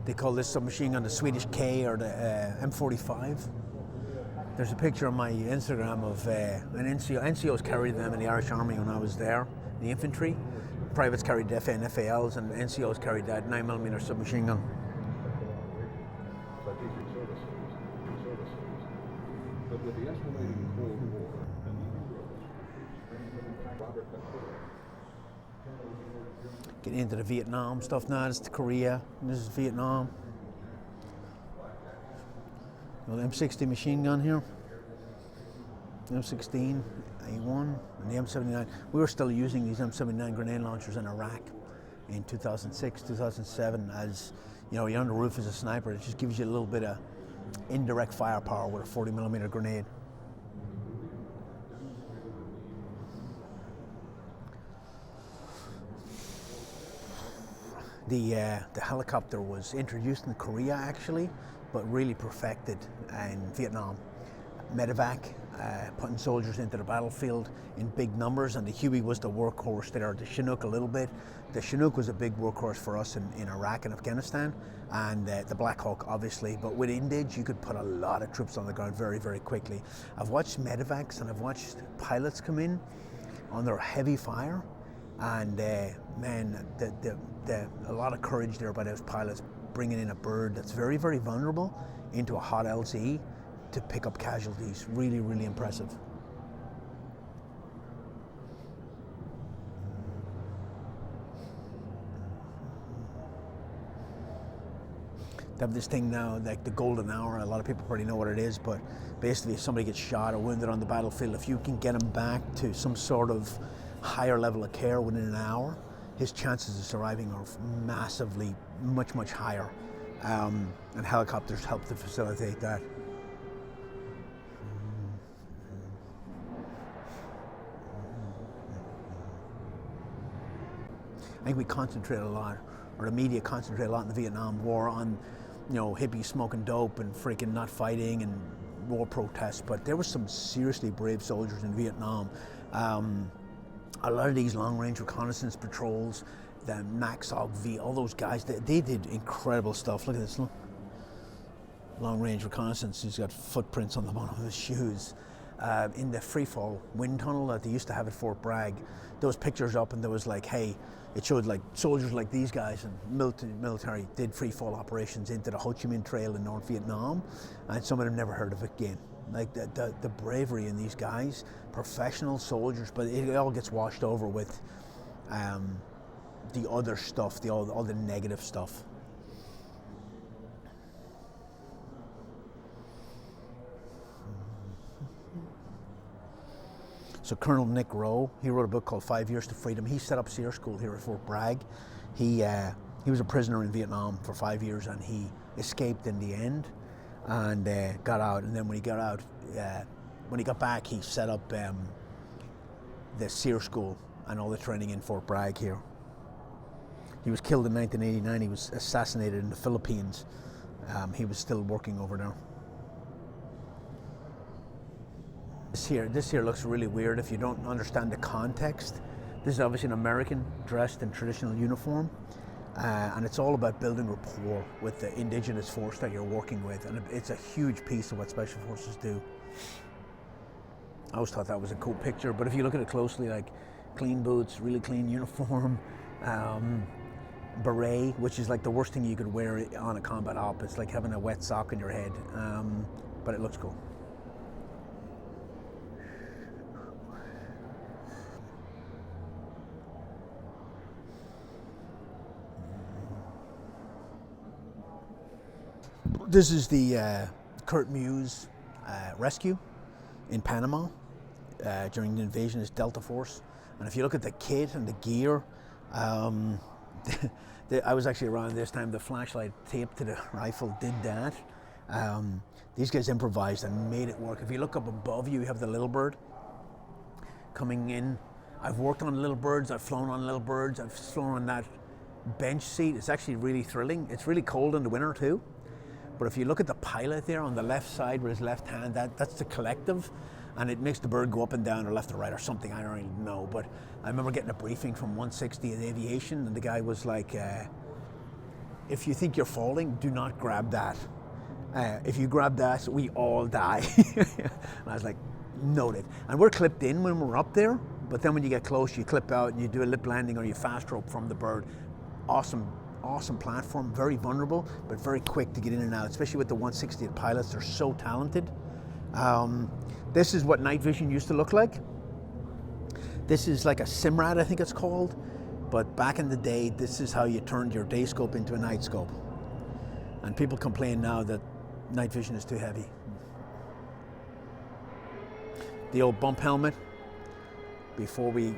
They call this submachine gun the Swedish K or the M45. There's a picture on my Instagram of an NCO. NCOs carried them in the Irish Army when I was there, the infantry. Privates carried the FN, FALs, and NCOs carried that 9mm submachine gun. Getting into the Vietnam stuff now. This is Korea. This is Vietnam. The M60 machine gun here. The M16, A1, and the M79. We were still using these M79 grenade launchers in Iraq in 2006, 2007. As you know, you're on the roof as a sniper. It just gives you a little bit of indirect firepower with a 40mm grenade. The helicopter was introduced in Korea actually, but really perfected in Vietnam. Medevac, putting soldiers into the battlefield in big numbers, and the Huey was the workhorse there, the Chinook a little bit. The Chinook was a big workhorse for us in Iraq and Afghanistan, and the Black Hawk obviously, but with Indige you could put a lot of troops on the ground very, very quickly. I've watched medevacs and I've watched pilots come in under heavy fire, and man, a lot of courage there by those pilots, bringing in a bird that's very, very vulnerable into a hot LZ to pick up casualties. Really, really impressive. They have this thing now, like the golden hour. A lot of people probably know what it is, but basically if somebody gets shot or wounded on the battlefield, if you can get them back to some sort of higher level of care within an hour, his chances of surviving are massively, much higher. And helicopters help to facilitate that. I think we concentrate a lot, or the media concentrate a lot in the Vietnam War on, you know, hippies smoking dope and freaking not fighting and war protests, but there were some seriously brave soldiers in Vietnam. A lot of these long-range reconnaissance patrols, the MACV-SOG, all those guys, they did incredible stuff. Look at this, look. Long-range reconnaissance, he's got footprints on the bottom of his shoes. In the freefall wind tunnel that they used to have at Fort Bragg, there was pictures up and there was like, hey, it showed like soldiers like these guys and military did freefall operations into the Ho Chi Minh Trail in North Vietnam, and some of them never heard of it again. Like the bravery in these guys, professional soldiers, but it all gets washed over with the other stuff, all the negative stuff. So Colonel Nick Rowe, he wrote a book called 5 Years to Freedom. He set up SEER School here at Fort Bragg. He was a prisoner in Vietnam for 5 years, and he escaped in the end and got out. And then when he got out, when he got back, he set up the SEER School and all the training in Fort Bragg here. He was killed in 1989. He was assassinated in the Philippines. He was still working over there. This here looks really weird if you don't understand the context. This is obviously an American dressed in traditional uniform, and it's all about building rapport with the indigenous force that you're working with, and it's a huge piece of what Special Forces do. I always thought that was a cool picture, but if you look at it closely, like clean boots, really clean uniform, beret, which is like the worst thing you could wear on a combat op. It's like having a wet sock on your head, but it looks cool. This is the Kurt Muse rescue in Panama during the invasion. Is Delta Force, and if you look at the kit and the gear, I was actually around this time. The flashlight taped to the rifle did that. These guys improvised and made it work. If you look up above you, you have the Little Bird coming in. I've worked on Little Birds. I've flown on Little Birds. I've flown on that bench seat. It's actually really thrilling. It's really cold in the winter too. But if you look at the pilot there on the left side with his left hand, that's the collective, and it makes the bird go up and down or left or right or something, I don't really know. But I remember getting a briefing from 160 in aviation, and the guy was like, if you think you're falling, do not grab that. If you grab that, we all die. And I was like, noted. And we're clipped in when we're up there, but then when you get close, you clip out and you do a lip landing or you fast rope from the bird. Awesome platform, very vulnerable, but very quick to get in and out, especially with the 160th pilots. They're so talented. This is what night vision used to look like. This is like a Simrad, I think it's called. But back in the day, this is how you turned your day scope into a night scope. And people complain now that night vision is too heavy. The old bump helmet, before we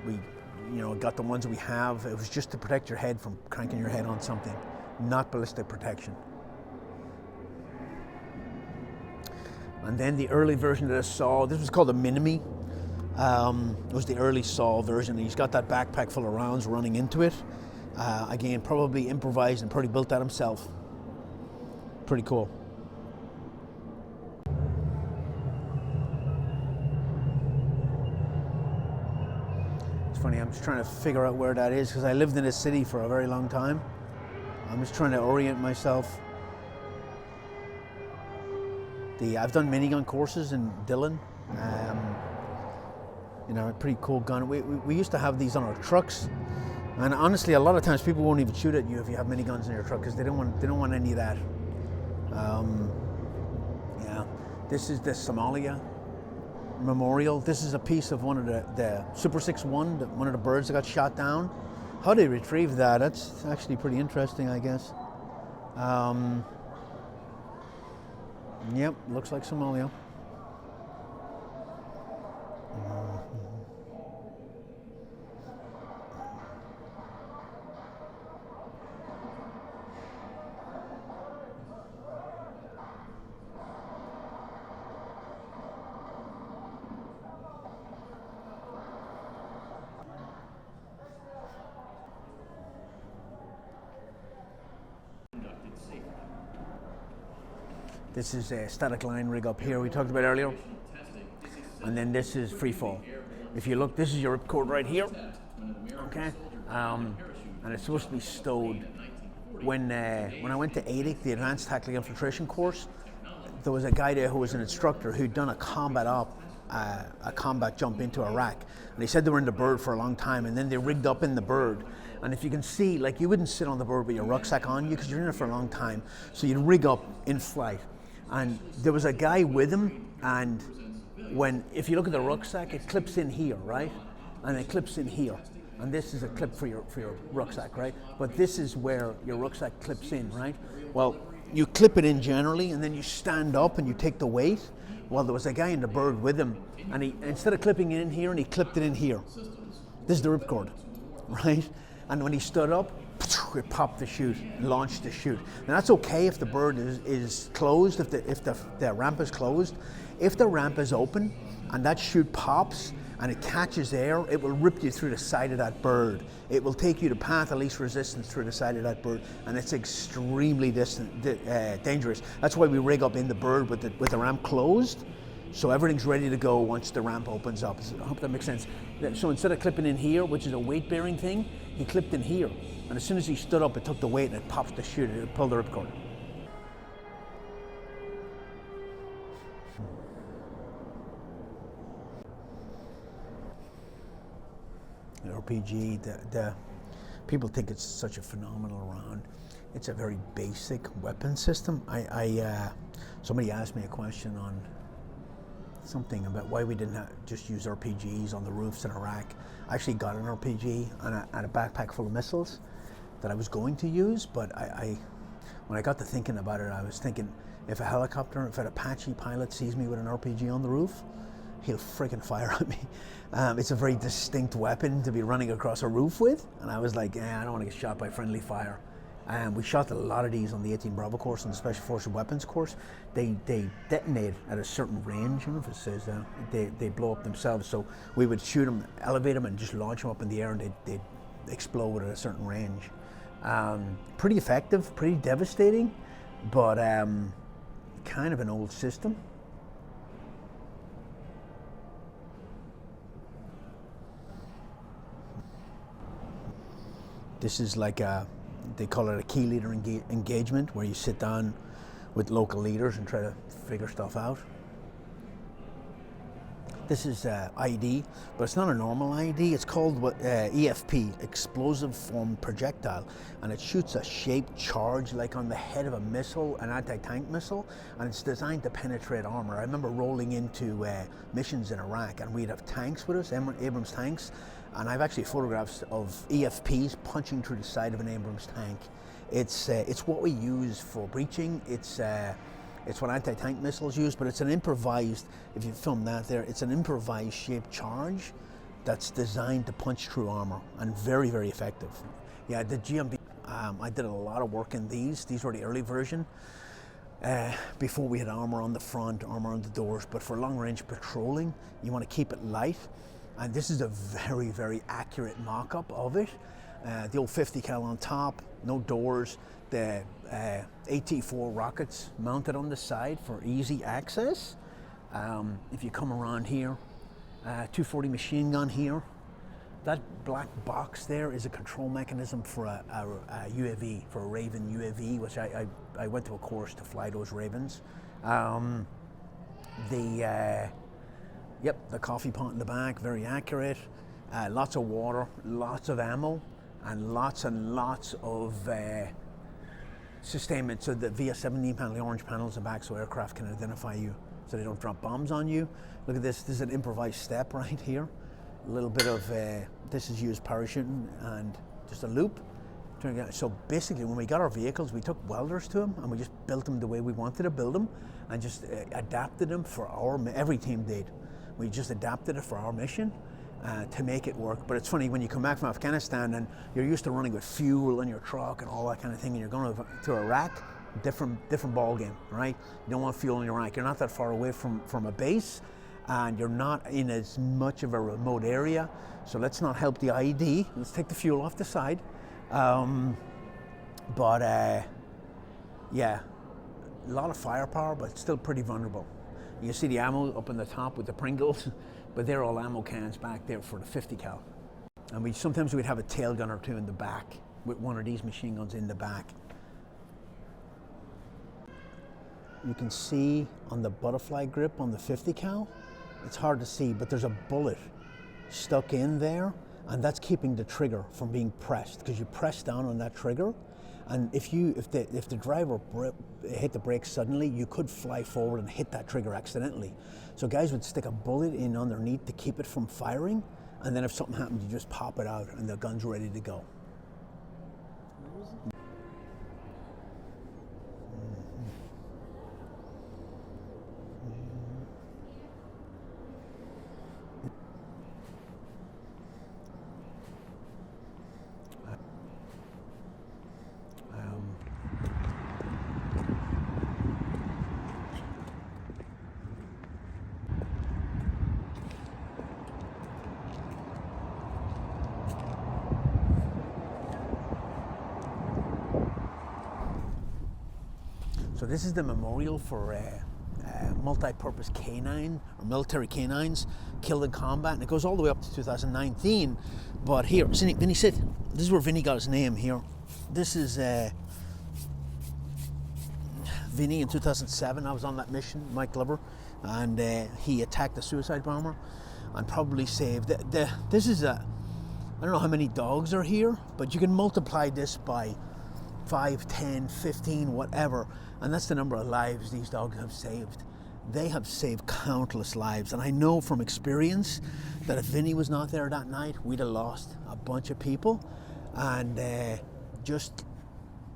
got the ones we have, it was just to protect your head from cranking your head on something, not ballistic protection. And then the early version of this SAW, this was called a Minimi. It was the early SAW version. He's got that backpack full of rounds running into it. Again, probably improvised and probably built that himself. Pretty cool. It's funny, I'm just trying to figure out where that is because I lived in this city for a very long time. I'm just trying to orient myself. I've done minigun courses in Dillon. A pretty cool gun. We used to have these on our trucks, and honestly, a lot of times people won't even shoot at you if you have miniguns in your truck because they don't want any of that. This is the Somalia memorial. This is a piece of one of the Super 6-1, one of the birds that got shot down. How they retrieved that? That's actually pretty interesting, I guess. Yep, looks like Somalia. This is a static line rig up here we talked about earlier. And then this is free fall. If you look, this is your ripcord right here. Okay. And it's supposed to be stowed. When I went to ADIC, the Advanced Tactical Infiltration course, there was a guy there who was an instructor who'd done a combat jump into Iraq. And they said they were in the bird for a long time, and then they rigged up in the bird. And if you can see, like, you wouldn't sit on the bird with your rucksack on you because you're in it for a long time. So you'd rig up in flight. And there was a guy with him, and if you look at the rucksack, it clips in here, right? And it clips in here. And this is a clip for your rucksack, right? But this is where your rucksack clips in, right? Well, you clip it in generally, and then you stand up and you take the weight. Well, there was a guy in the bird with him, and he, instead of clipping it in here, and he clipped it in here. This is the ripcord, right? And when he stood up, it popped the chute, launched the chute. And that's okay if the bird is closed, if the ramp is closed. If the ramp is open and that chute pops and it catches air, it will rip you through the side of that bird. It will take you to path of least resistance through the side of that bird, and it's extremely dangerous. That's why we rig up in the bird with the ramp closed, so everything's ready to go once the ramp opens up. I hope that makes sense. So instead of clipping in here, which is a weight-bearing thing, he clipped in here. And as soon as he stood up, it took the weight and it popped the chute, it pulled the ripcord. The RPG, the people think it's such a phenomenal round. It's a very basic weapon system. Somebody asked me a question on something about why we didn't just use RPGs on the roofs in Iraq. I actually got an RPG and a backpack full of missiles that I was going to use, but when I got to thinking about it, I was thinking, if an Apache pilot sees me with an RPG on the roof, he'll freaking fire at me. It's a very distinct weapon to be running across a roof with, and I was like, I don't want to get shot by friendly fire. We shot a lot of these on the 18 Bravo course and the Special Forces Weapons course. They detonate at a certain range. I don't know if it says that. They blow up themselves. So we would shoot them, elevate them, and just launch them up in the air, and they'd explode at a certain range. Pretty effective, pretty devastating, but kind of an old system. This is like they call it a key leader engagement, where you sit down with local leaders and try to figure stuff out. This is IED, but it's not a normal IED. It's called EFP, Explosive Form Projectile, and it shoots a shaped charge like on the head of a missile, an anti-tank missile, and it's designed to penetrate armor. I remember rolling into missions in Iraq, and we'd have tanks with us, Abrams tanks, and I've actually photographs of EFPs punching through the side of an Abrams tank. It's what we use for breaching. It's what anti-tank missiles use, but it's an improvised, if you film that there, it's an improvised shaped charge that's designed to punch through armor, and very, very effective. Yeah, the GMB, I did a lot of work in these. These were the early version. Before we had armor on the front, armor on the doors, but for long range patrolling, you want to keep it light. And this is a very, very accurate mock-up of it. The old 50 cal on top, no doors, the AT-4 rockets mounted on the side for easy access. If you come around here, 240 machine gun here. That black box there is a control mechanism for a UAV, for a Raven UAV, which I went to a course to fly those Ravens. The coffee pot in the back, very accurate. Lots of water, lots of ammo, and lots of sustainment, so that via 17 panel, the orange panels in the back, so aircraft can identify you, so they don't drop bombs on you. Look at this. This is an improvised step right here. A little bit of this is used parachuting and just a loop. So basically, when we got our vehicles, we took welders to them and we just built them the way we wanted to build them, and just adapted them for every team did. We just adapted it for our mission to make it work. But it's funny, when you come back from Afghanistan and you're used to running with fuel in your truck and all that kind of thing, and you're going to Iraq, different ball game, right? You don't want fuel in Iraq. You're not that far away from a base, and you're not in as much of a remote area. So let's not help the IED. Let's take the fuel off the side. Yeah, a lot of firepower, but still pretty vulnerable. You see the ammo up on the top with the Pringles, but they're all ammo cans back there for the 50 cal. And sometimes we'd have a tail gun or two in the back with one of these machine guns in the back. You can see on the butterfly grip on the 50 cal, it's hard to see, but there's a bullet stuck in there, and that's keeping the trigger from being pressed, because you press down on that trigger, and if the driver hit the brakes suddenly, you could fly forward and hit that trigger accidentally. So guys would stick a bullet in underneath to keep it from firing, and then if something happened, you just pop it out and the gun's ready to go. So this is the memorial for multi-purpose canine, or military canines killed in combat, and it goes all the way up to 2019. But here, Vinny, sit. This is where Vinny got his name here. This is Vinny in 2007. I was on that mission, Mike Glover, and he attacked a suicide bomber and probably saved. This is I don't know how many dogs are here, but you can multiply this by 5, 10, 15, whatever, and that's the number of lives these dogs have saved. They have saved countless lives, and I know from experience that if Vinny was not there that night, we'd have lost a bunch of people, and just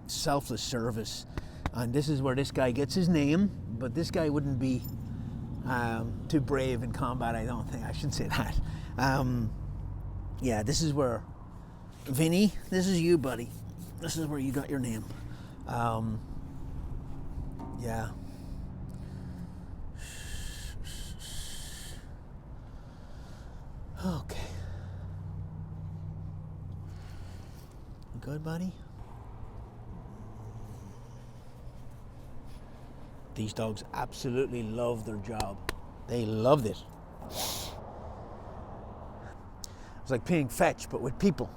selfless service. And this is where this guy gets his name, but this guy wouldn't be too brave in combat, I don't think. I shouldn't say that. Yeah, this is where, Vinny, this is you, buddy. This is where you got your name. Yeah. Okay. You good, buddy? These dogs absolutely love their job. They loved it. It's like playing fetch, but with people.